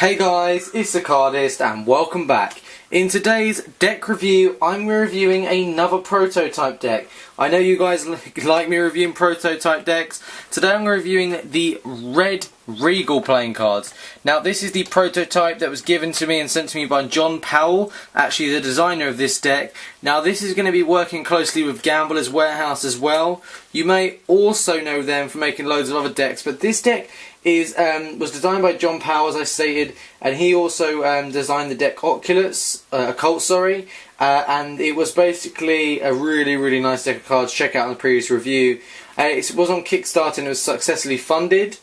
Hey guys, it's the Cardist and welcome back. In today's deck review, I'm reviewing another prototype deck. I know you guys like me reviewing prototype decks. Today I'm reviewing the red Regal playing cards. Now this is the prototype that was given to me and sent to me by John Powell, actually the designer of this deck. Now this is going to be working closely with Gambler's Warehouse as well. You may also know them for making loads of other decks, but this deck was designed by John Powell, as I stated, and he also designed the deck Occult, and it was basically a really nice deck of cards. Check out on the previous review. It was on Kickstarter and it was successfully funded.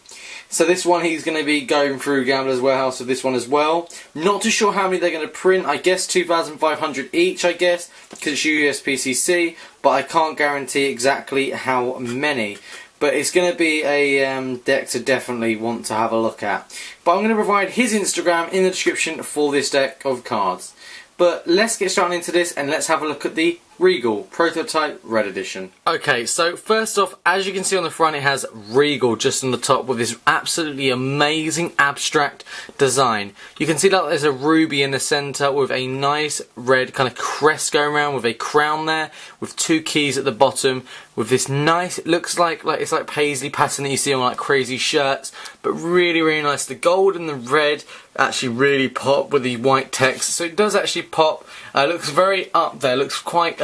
So this one he's going to be going through Gambler's Warehouse with this one as well. Not too sure how many they're going to print. I guess 2,500 each, I guess, because it's USPCC, but I can't guarantee exactly how many. But it's going to be a deck to definitely want to have a look at. But I'm going to provide his Instagram in the description for this deck of cards. But let's get started into this and let's have a look at the Regal Prototype Red Edition. Okay, so first off, as you can see on the front, it has Regal just on the top with this absolutely amazing abstract design. You can see that there's a ruby in the centre with a nice red kind of crest going around with a crown there, with two keys at the bottom, with this nice, it looks like it's like paisley pattern that you see on like crazy shirts, but really nice. The gold and the red actually really pop with the white text, so it does actually pop. It looks very up there, looks quite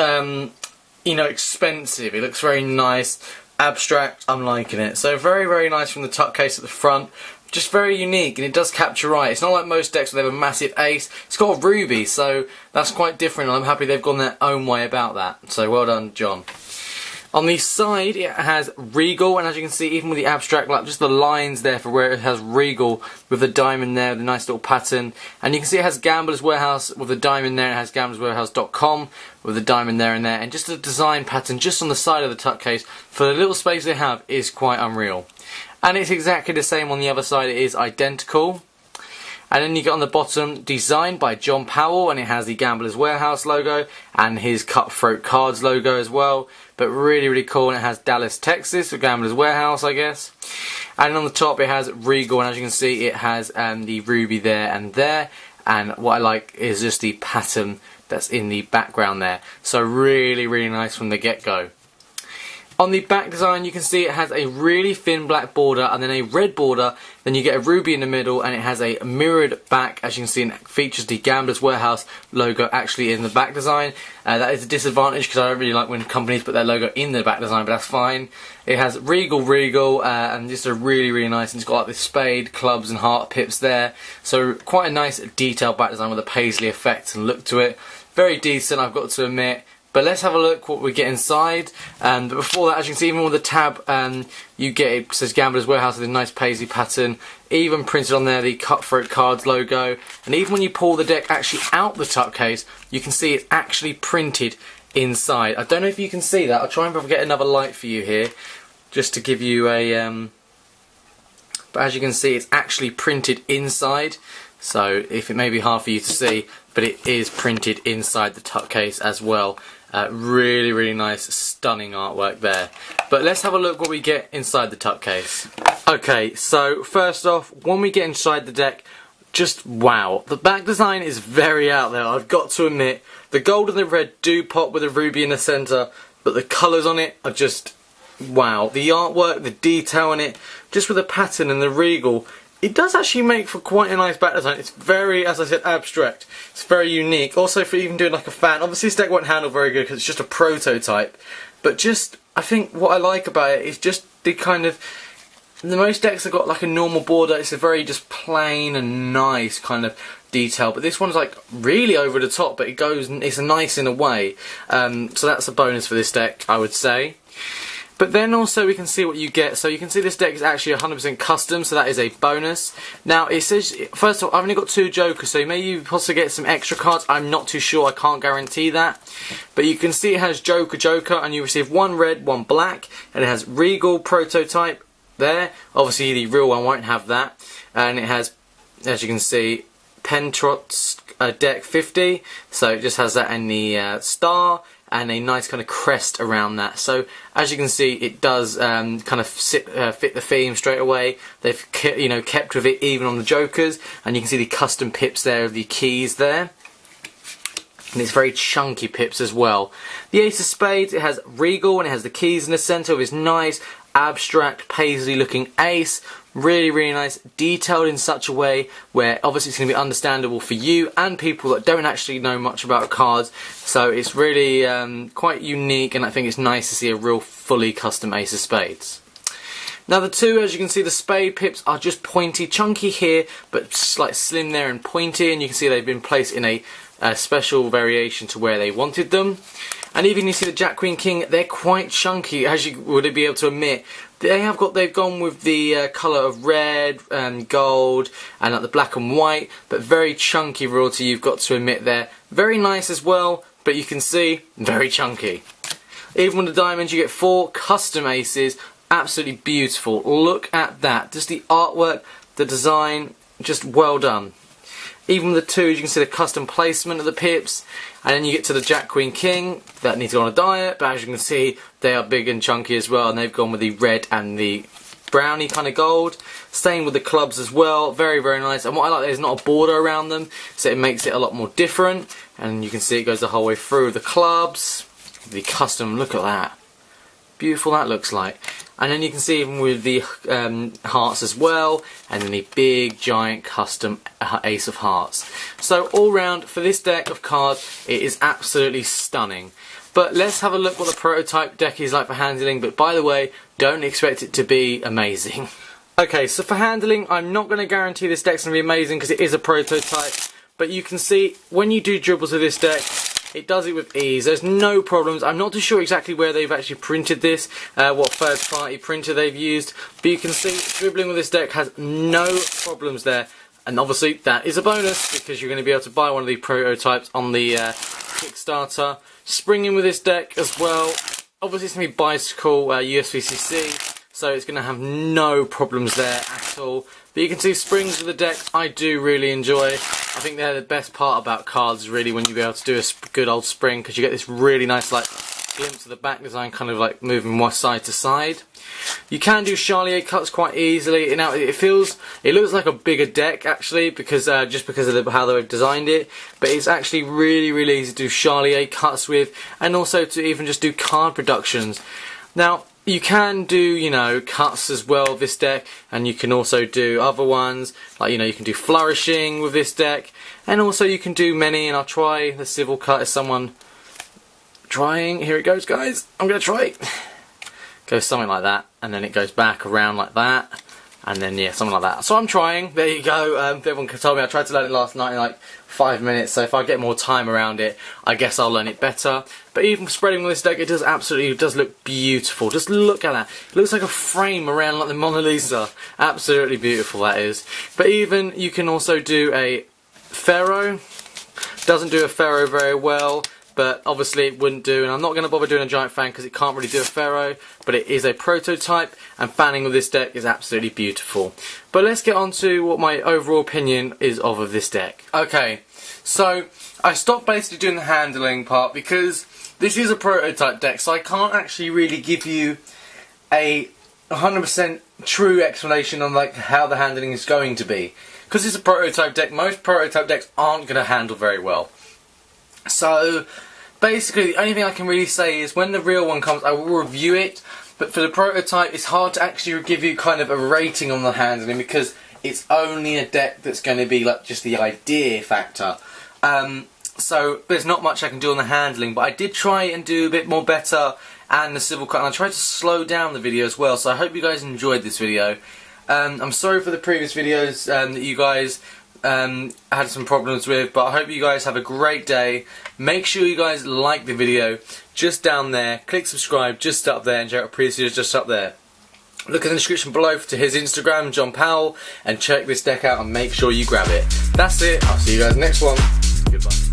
expensive. It looks very nice, abstract. I'm liking it. So very nice from the tuck case at the front. Just very unique, and it does capture eye. It's not like most decks where they have a massive ace. It's got a ruby, so that's quite different. I'm happy they've gone their own way about that. So well done, John. On the side, it has Regal, and as you can see, even with the abstract, like just the lines there for where it has Regal with the diamond there, the nice little pattern. And you can see it has Gambler's Warehouse with the diamond there. It has gamblerswarehouse.com with the diamond there and there. And just the design pattern just on the side of the tuck case for the little space they have is quite unreal. And it's exactly the same on the other side. It is identical. And then you get on the bottom, designed by John Powell, and it has the Gambler's Warehouse logo and his Cutthroat Cards logo as well. But really cool, and it has Dallas, Texas, for Gambler's Warehouse, I guess. And on the top it has Regal, and as you can see it has the ruby there and there. And what I like is just the pattern that's in the background there. So really nice from the get-go. On the back design, you can see it has a really thin black border and then a red border. Then you get a ruby in the middle, and it has a mirrored back. As you can see, it features the Gambler's Warehouse logo actually in the back design. That is a disadvantage because I don't really like when companies put their logo in the back design, but that's fine. It has Regal, and just a really nice, and it's got like the spade, clubs and heart pips there. So quite a nice detailed back design with a paisley effect and look to it. Very decent, I've got to admit. But let's have a look what we get inside. But before that, as you can see, even with the tab, you get it says Gambler's Warehouse with a nice paisley pattern. Even printed on there the Cutthroat Cards logo. And even when you pull the deck actually out the tuck case, you can see it's actually printed inside. I don't know if you can see that. I'll try and get another light for you here, just to give you a. But as you can see, it's actually printed inside. So if it may be hard for you to see, but it is printed inside the tuck case as well. Really nice, stunning artwork there. But let's have a look what we get inside the tuck case. Okay, so first off, when we get inside the deck, just wow. The back design is very out there, I've got to admit. The gold and the red do pop with a ruby in the centre, but the colours on it are just wow. The artwork, the detail in it, just with the pattern and the Regal, it does actually make for quite a nice back design. It's very, as I said, abstract. It's very unique. Also for even doing like a fan. Obviously this deck won't handle very good because it's just a prototype. But just, I think what I like about it is just the kind of, the most decks have got like a normal border. It's a very just plain and nice kind of detail. But this one's like really over the top, but it goes, it's nice in a way. So that's a bonus for this deck, I would say. But then also we can see what you get. So you can see this deck is actually 100% custom, so that is a bonus. Now it says, first of all, I've only got 2 jokers, so maybe you possibly get some extra cards. I'm not too sure, I can't guarantee that. But you can see it has Joker, and you receive 1 red, 1 black, and it has Regal prototype there. Obviously the real one won't have that. And it has, as you can see, Pentrotsk deck 50, so it just has that in the star and a nice kind of crest around that. So as you can see, it does kind of fit the theme straight away. They've kept with it even on the jokers, and you can see the custom pips there of the keys there. And it's very chunky pips as well. The Ace of Spades, it has Regal and it has the keys in the centre of this nice abstract paisley looking ace. Really, really nice, detailed in such a way where obviously it's going to be understandable for you and people that don't actually know much about cards. So it's really quite unique, and I think it's nice to see a real fully custom Ace of Spades. Now the two, as you can see, the spade pips are just pointy, chunky here, but like slim there and pointy, and you can see they've been placed in a special variation to where they wanted them. And even you see the Jack, Queen, King, they're quite chunky, as you would be able to admit. They've gone with the colour of red and gold and like the black and white, but very chunky royalty, you've got to admit there. Very nice as well, but you can see, very chunky. Even with the diamonds, you get 4 custom aces. Absolutely beautiful. Look at that. Just the artwork, the design, just well done. Even with the 2s, you can see the custom placement of the pips, and then you get to the Jack, Queen, King that need to go on a diet, but as you can see, they are big and chunky as well, and they've gone with the red and the browny kind of gold. Same with the clubs as well, very, very nice. And what I like, there's not a border around them, so it makes it a lot more different. And you can see it goes the whole way through the clubs. The custom, look at that. Beautiful that looks like. And then you can see even with the hearts as well, and then the big giant custom Ace of Hearts. So all round for this deck of cards, it is absolutely stunning. But let's have a look what the prototype deck is like for handling. But by the way, don't expect it to be amazing. Okay, so for handling, I'm not going to guarantee this deck's going to be amazing because it is a prototype. But you can see when you do dribbles with this deck, it does it with ease. There's no problems. I'm not too sure exactly where they've actually printed this, what third party printer they've used, but you can see dribbling with this deck has no problems there. And obviously that is a bonus because you're going to be able to buy one of the prototypes on the Kickstarter. Springing with this deck as well. Obviously it's going to be bicycle USVCC, so it's going to have no problems there at all. But you can see springs with the deck I do really enjoy. I think they're the best part about cards really, when you be able to do a good old spring, because you get this really nice like glimpse of the back design kind of like moving one side to side. You can do Charlier cuts quite easily. Now it looks like a bigger deck actually, because just because of how they've designed it, but it's actually really, really easy to do Charlier cuts with, and also to even just do card productions. Now you can do, you know, cuts as well with this deck, and you can also do other ones, like, you know, you can do flourishing with this deck, and also you can do many, and I'll try the civil cut as someone trying. Here it goes, guys. I'm going to try it. Goes something like that, and then it goes back around like that, and then yeah, something like that. So I'm trying. There you go. Everyone told me I tried to learn it last night in like 5 minutes, so if I get more time around it, I guess I'll learn it better. But even spreading with this deck, it does look beautiful. Just look at that. It looks like a frame around like the Mona Lisa. Absolutely beautiful that is. But even you can also do a Pharaoh. Doesn't do a Pharaoh very well, but obviously it wouldn't do, and I'm not going to bother doing a giant fan because it can't really do a Pharaoh, but it is a prototype, and fanning with this deck is absolutely beautiful. But let's get on to what my overall opinion is of this deck. Okay, so I stopped basically doing the handling part because this is a prototype deck, so I can't actually really give you a 100% true explanation on like how the handling is going to be. Because it's a prototype deck, most prototype decks aren't going to handle very well. So basically the only thing I can really say is when the real one comes I will review it, but for the prototype it's hard to actually give you kind of a rating on the handling because it's only a deck that's going to be like just the idea factor. So there's not much I can do on the handling, but I did try and do a bit more better and the civil cut, and I tried to slow down the video as well, so I hope you guys enjoyed this video. I'm sorry for the previous videos that you guys had some problems with, but I hope you guys have a great day. Make sure you guys like the video just down there, click subscribe just up there, and check out previous videos just up there. Look in the description below to his Instagram, John Powell, and check this deck out and make sure you grab it. That's it, I'll see you guys next one. Goodbye.